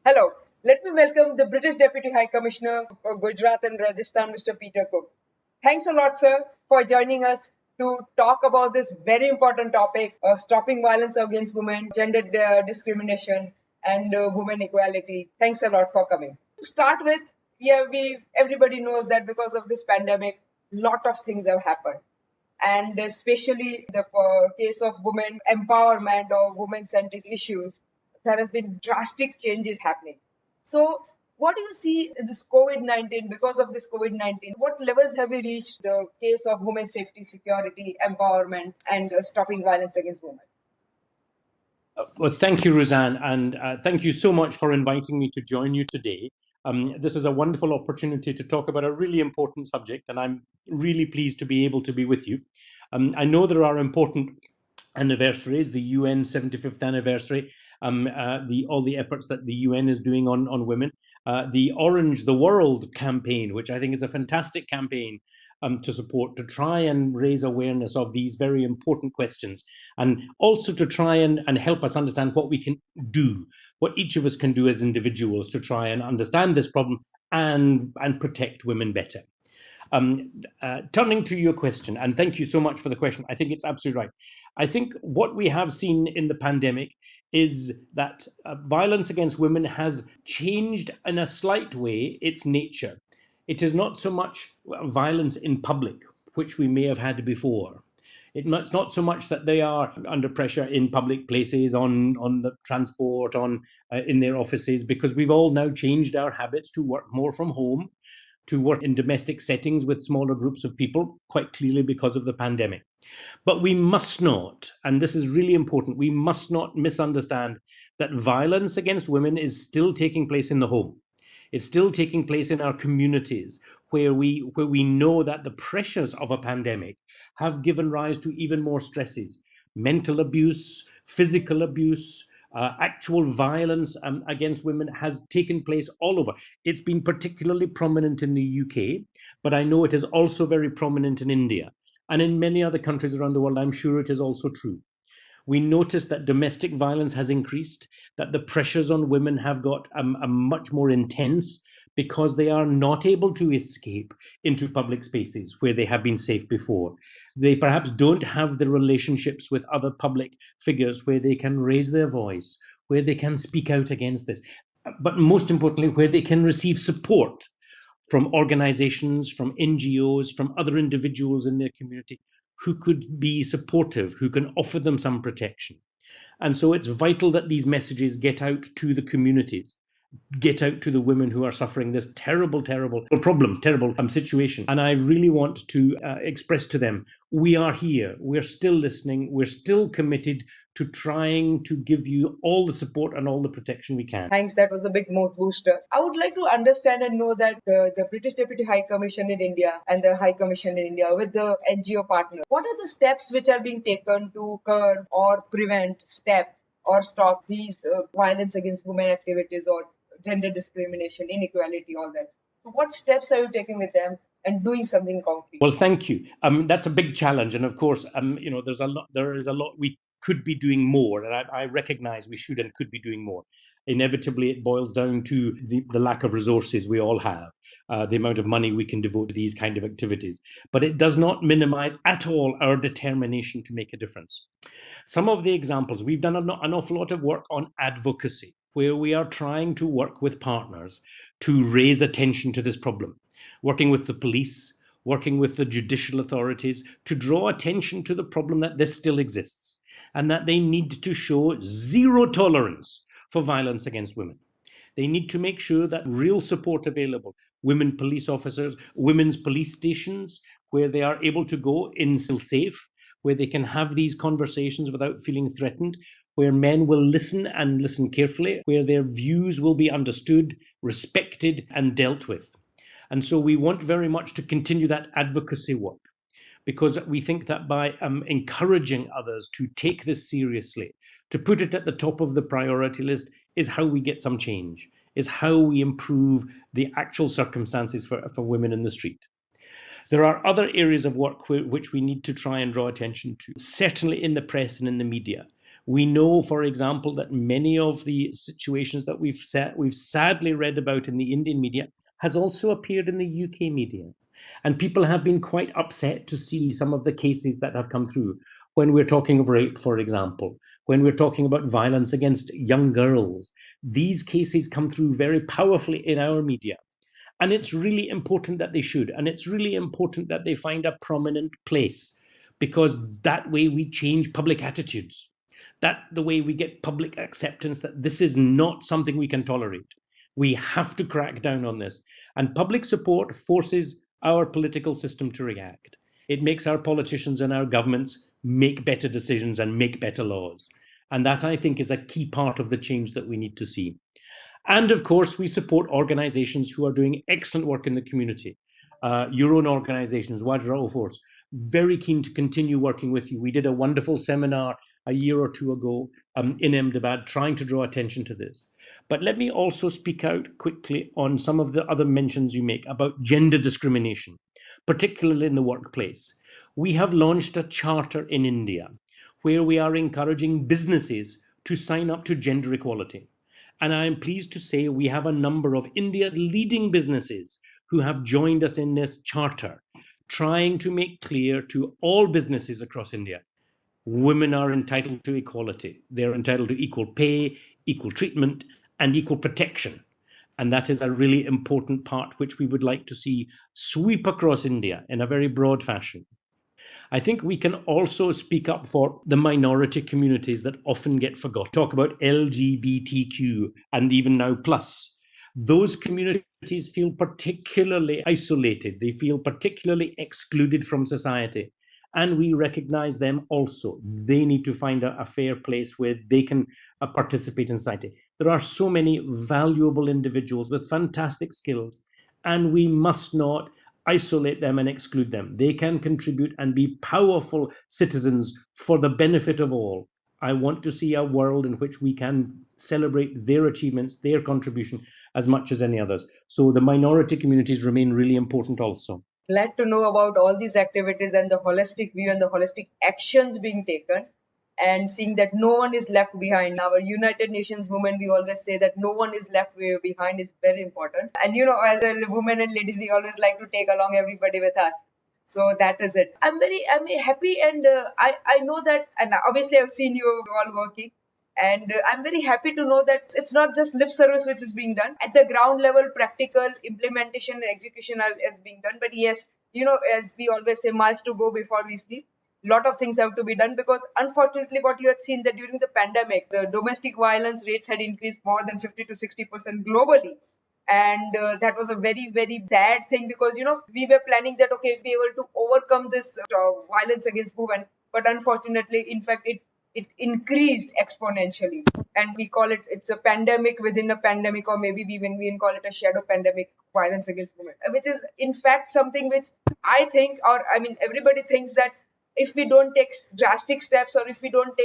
Hello, let me welcome the British Deputy High Commissioner for Gujarat and Rajasthan, Mr. Peter Cook. Thanks a lot, sir, for joining us to talk about this very important topic of stopping violence against women, gender discrimination, and women equality. Thanks a lot for coming. To start with, everybody knows that because of this pandemic, lot of things have happened, and especially the case of women empowerment or women centric issues, there has been drastic changes happening. So what do you see in this COVID-19? Because of this COVID-19, what levels have we reached the case of women safety, security, empowerment, and stopping violence against women? Well, thank you, Ruzan, and thank you so much for inviting me to join you today. This is a wonderful opportunity to talk about a really important subject, and I'm really pleased to be able to be with you. I know there are important anniversaries, the UN 75th anniversary, all the efforts that the UN is doing on women, the Orange the World campaign, which I think is a fantastic campaign to support, to try and raise awareness of these very important questions, and also to try and help us understand what we can do, what each of us can do as individuals to try and understand this problem and protect women better. Turning to your question, and thank you so much for the question. I think it's absolutely right. I think what we have seen in the pandemic is that violence against women has changed in a slight way its nature. It is not so much violence in public, which we may have had before. It's not so much that they are under pressure in public places, on the transport, in their offices, because we've all now changed our habits to work more from home, to work in domestic settings with smaller groups of people, quite clearly because of the pandemic. But we must not, and this is really important, we must not misunderstand that violence against women is still taking place in the home. It's still taking place in our communities, where we know that the pressures of a pandemic have given rise to even more stresses: mental abuse, physical abuse, actual violence against women has taken place all over. It's been particularly prominent in the UK, but I know it is also very prominent in India. And in many other countries around the world, I'm sure it is also true. We notice that domestic violence has increased, that the pressures on women have got a much more intense, because they are not able to escape into public spaces where they have been safe before. They perhaps don't have the relationships with other public figures where they can raise their voice, where they can speak out against this, but most importantly, where they can receive support from organizations, from NGOs, from other individuals in their community who could be supportive, who can offer them some protection. And so it's vital that these messages get out to the communities, get out to the women who are suffering this terrible problem, terrible situation. And I really want to express to them, we are here, we're still listening, we're still committed to trying to give you all the support and all the protection we can. Thanks, that was a big mood booster. I would like to understand and know that the British Deputy High Commission in India and the High Commission in India with the NGO partner, what are the steps which are being taken to curb or prevent, or stop these violence against women activities or gender discrimination, inequality, all that? So what steps are you taking with them and doing something concrete? Well, thank you. That's a big challenge. And of course, there is a lot we could be doing more. And I recognize we should and could be doing more. Inevitably, it boils down to the lack of resources we all have, the amount of money we can devote to these kind of activities. But it does not minimize at all our determination to make a difference. Some of the examples, we've done an awful lot of work on advocacy, where we are trying to work with partners to raise attention to this problem, working with the police, working with the judicial authorities to draw attention to the problem that this still exists, and that they need to show zero tolerance for violence against women. They need to make sure that real support available, women police officers, women's police stations, where they are able to go in still safe, where they can have these conversations without feeling threatened, where men will listen and listen carefully, where their views will be understood, respected, and dealt with. And so we want very much to continue that advocacy work, because we think that by encouraging others to take this seriously, to put it at the top of the priority list, is how we get some change, is how we improve the actual circumstances for women in the street. There are other areas of work which we need to try and draw attention to, certainly in the press and in the media, We know, for example, that many of the situations that we've sadly read about in the Indian media has also appeared in the UK media. And people have been quite upset to see some of the cases that have come through when we're talking of rape, for example, when we're talking about violence against young girls. These cases come through very powerfully in our media. And it's really important that they should. And it's really important that they find a prominent place, because that way we change public attitudes. That the way we get public acceptance that this is not something we can tolerate. We have to crack down on this. And public support forces our political system to react. It makes our politicians and our governments make better decisions and make better laws. And that, I think, is a key part of the change that we need to see. And of course, we support organizations who are doing excellent work in the community. Your own organizations, Wajra Force, very keen to continue working with you. We did a wonderful seminar a year or two ago in Ahmedabad trying to draw attention to this. But let me also speak out quickly on some of the other mentions you make about gender discrimination, particularly in the workplace. We have launched a charter in India where we are encouraging businesses to sign up to gender equality. And I am pleased to say we have a number of India's leading businesses who have joined us in this charter, trying to make clear to all businesses across India, women are entitled to equality. They're entitled to equal pay, equal treatment, and equal protection. And that is a really important part which we would like to see sweep across India in a very broad fashion. I think we can also speak up for the minority communities that often get forgotten. Talk about LGBTQ and even now plus. Those communities feel particularly isolated. They feel particularly excluded from society. And we recognize them also. They need to find a fair place where they can participate in society. There are so many valuable individuals with fantastic skills, and we must not isolate them and exclude them. They can contribute and be powerful citizens for the benefit of all. I want to see a world in which we can celebrate their achievements, their contribution, as much as any others. So the minority communities remain really important also. Glad to know about all these activities and the holistic view and the holistic actions being taken, and seeing that no one is left behind. Our United Nations women, we always say that no one is left behind is very important. And as a women and ladies, we always like to take along everybody with us. So that is it. I'm happy, and I know that, and obviously I've seen you all working. And I'm very happy to know that it's not just lip service which is being done. At the ground level, practical implementation and execution is being done. But yes, as we always say, miles to go before we sleep. Lot of things have to be done, because unfortunately what you had seen that during the pandemic, the domestic violence rates had increased more than 50 to 60% globally. And that was a very, very sad thing, because we were planning that, okay, be able to overcome this violence against women. But unfortunately, in fact, it increased exponentially. And we call it's a pandemic within a pandemic, or maybe we call it a shadow pandemic, violence against women, which is in fact something which I think, or I mean, everybody thinks that if we don't take drastic steps, or if we don't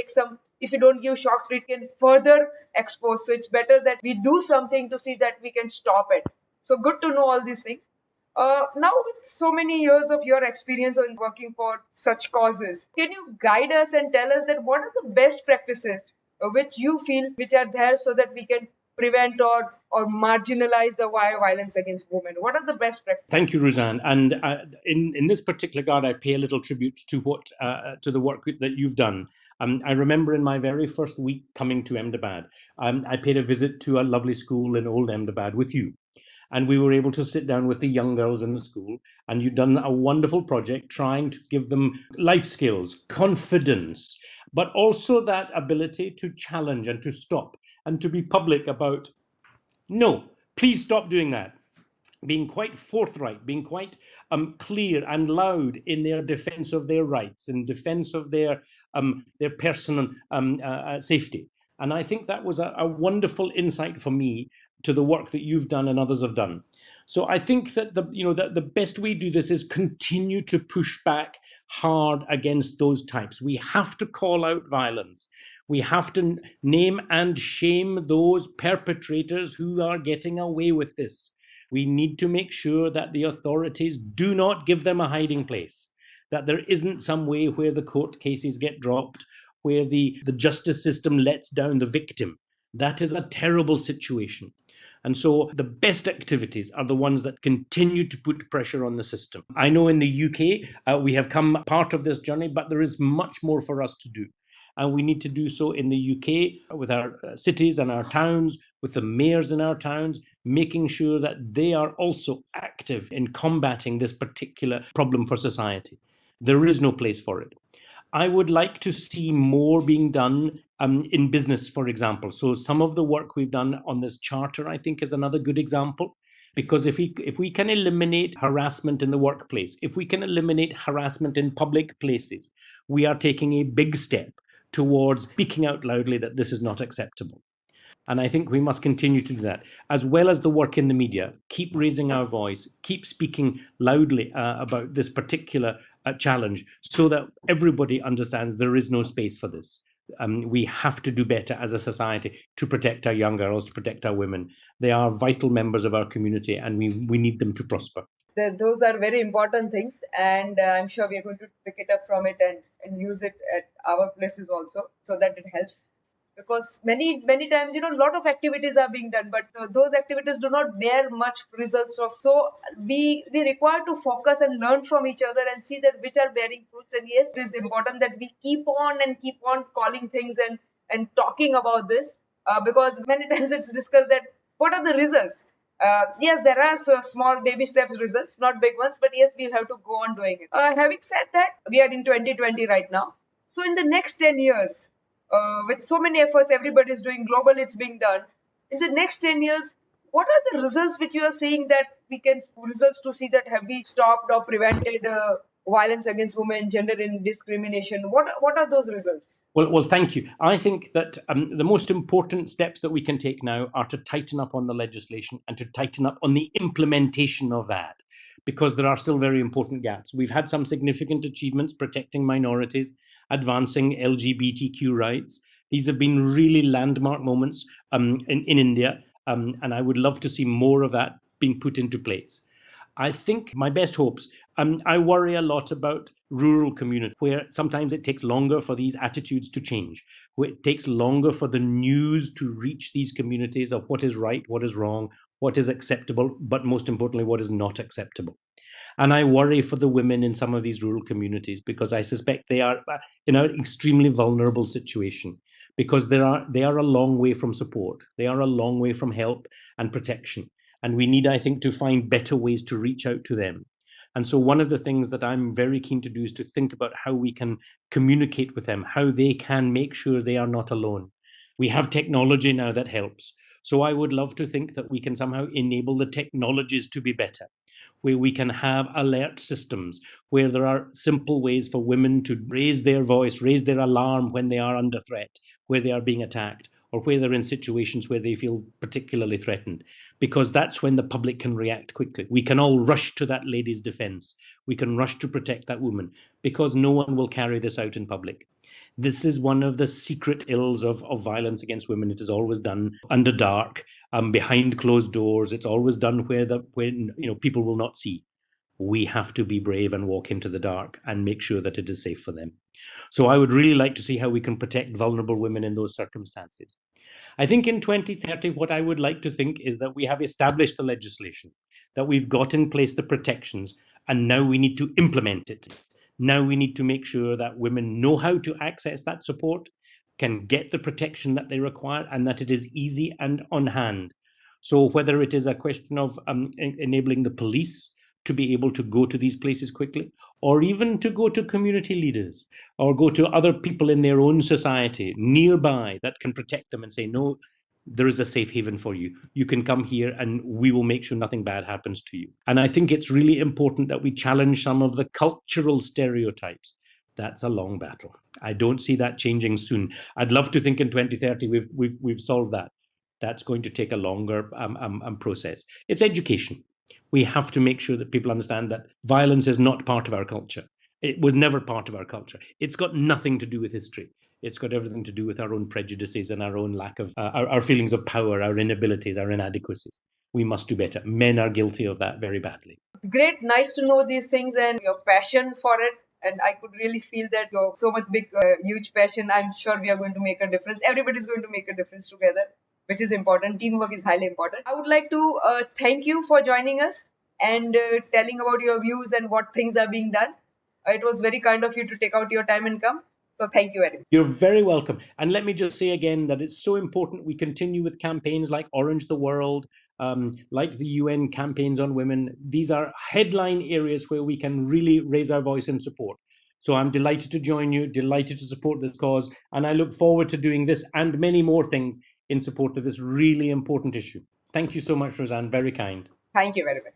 give shock treatment, further expose. So it's better that we do something to see that we can stop it. So good to know all these things. Now, with so many years of your experience on working for such causes, can you guide us and tell us that what are the best practices which you feel which are there, so that we can prevent or marginalize the violence against women? What are the best practices? Thank you, Ruzan. And in this particular regard, I pay a little tribute to to the work that you've done. I remember in my very first week coming to Ahmedabad, I paid a visit to a lovely school in Old Ahmedabad with you. And we were able to sit down with the young girls in the school, and you've done a wonderful project trying to give them life skills, confidence, but also that ability to challenge and to stop and to be public about, no, please stop doing that. Being quite forthright, being quite clear and loud in their defense of their rights, in defense of their personal safety. And I think that was a wonderful insight for me to the work that you've done and others have done. So I think that the best way to do this is continue to push back hard against those types. We have to call out violence. We have to name and shame those perpetrators who are getting away with this. We need to make sure that the authorities do not give them a hiding place, that there isn't some way where the court cases get dropped, where the justice system lets down the victim. That is a terrible situation. And so the best activities are the ones that continue to put pressure on the system. I know in the UK, we have come part of this journey, but there is much more for us to do. And we need to do so in the UK with our cities and our towns, with the mayors in our towns, making sure that they are also active in combating this particular problem for society. There is no place for it. I would like to see more being done in business, for example. So some of the work we've done on this charter, I think, is another good example. Because if we can eliminate harassment in the workplace, if we can eliminate harassment in public places, we are taking a big step towards speaking out loudly that this is not acceptable. And I think we must continue to do that, as well as the work in the media. Keep raising our voice, keep speaking loudly about this particular challenge, so that everybody understands there is no space for this. We have to do better as a society to protect our young girls, to protect our women. They are vital members of our community, and we need them to prosper. Those are very important things, and I'm sure we are going to pick it up from it and use it at our places also, so that it helps. Because many times, a lot of activities are being done, but those activities do not bear much results of. So we require to focus and learn from each other and see that which are bearing fruits. And yes, it is important that we keep on calling things and talking about this, because many times it's discussed that what are the results. Yes, there are small baby steps results, not big ones, but yes, we'll have to go on doing it. Having said that, we are in 2020 right now. So in the next 10 years, with so many efforts everybody is doing global, it's being done. In the next 10 years, what are the results which you are seeing that we can results to see that have we stopped or prevented violence against women, gender discrimination? What are those results? Well, thank you. I think that the most important steps that we can take now are to tighten up on the legislation and to tighten up on the implementation of that, because there are still very important gaps. We've had some significant achievements protecting minorities, advancing LGBTQ rights. These have been really landmark moments in India, and I would love to see more of that being put into place. I think my best hopes, I worry a lot about rural communities, where sometimes it takes longer for these attitudes to change, where it takes longer for the news to reach these communities of what is right, what is wrong, what is acceptable, but most importantly, what is not acceptable. And I worry for the women in some of these rural communities, because I suspect they are in an extremely vulnerable situation, because they are a long way from support. They are a long way from help and protection. And we need, I think, to find better ways to reach out to them. And so one of the things that I'm very keen to do is to think about how we can communicate with them, how they can make sure they are not alone. We have technology now that helps. So I would love to think that we can somehow enable the technologies to be better, where we can have alert systems, where there are simple ways for women to raise their voice, raise their alarm when they are under threat, where they are being attacked, or where they're in situations where they feel particularly threatened, because that's when the public can react quickly. We can all rush to that lady's defense. We can rush to protect that woman, because no one will carry this out in public. This is one of the secret ills of violence against women. It is always done under dark, behind closed doors. It's always done when people will not see. We have to be brave and walk into the dark and make sure that it is safe for them. So I would really like to see how we can protect vulnerable women in those circumstances. I think in 2030, what I would like to think is that we have established the legislation, that we've got in place the protections, and now we need to implement it. Now we need to make sure that women know how to access that support, can get the protection that they require, and that it is easy and on hand. So whether it is a question of enabling the police to be able to go to these places quickly, or even to go to community leaders, or go to other people in their own society nearby that can protect them and say, no, there is a safe haven for you. You can come here and we will make sure nothing bad happens to you. And I think it's really important that we challenge some of the cultural stereotypes. That's a long battle. I don't see that changing soon. I'd love to think in 2030 we've solved that. That's going to take a longer process. It's education. We have to make sure that people understand that violence is not part of our culture. It was never part of our culture. It's got nothing to do with history. It's got everything to do with our own prejudices and our own lack of our feelings of power, our inabilities, our inadequacies. We must do better. Men are guilty of that very badly. Great, nice to know these things and your passion for it. and I could really feel that you're so much big, huge passion. I'm sure we are going to make a difference. Everybody's going to make a difference together, which is important. Teamwork is highly important. I would like to thank you for joining us and telling about your views and what things are being done. It was very kind of you to take out your time and come. So thank you very much. You're very welcome. And let me just say again that it's so important we continue with campaigns like Orange the World, like the UN campaigns on women. These are headline areas where we can really raise our voice in support. So I'm delighted to join you, delighted to support this cause, and I look forward to doing this and many more things in support of this really important issue. Thank you so much, Ruzan. Very kind. Thank you very much.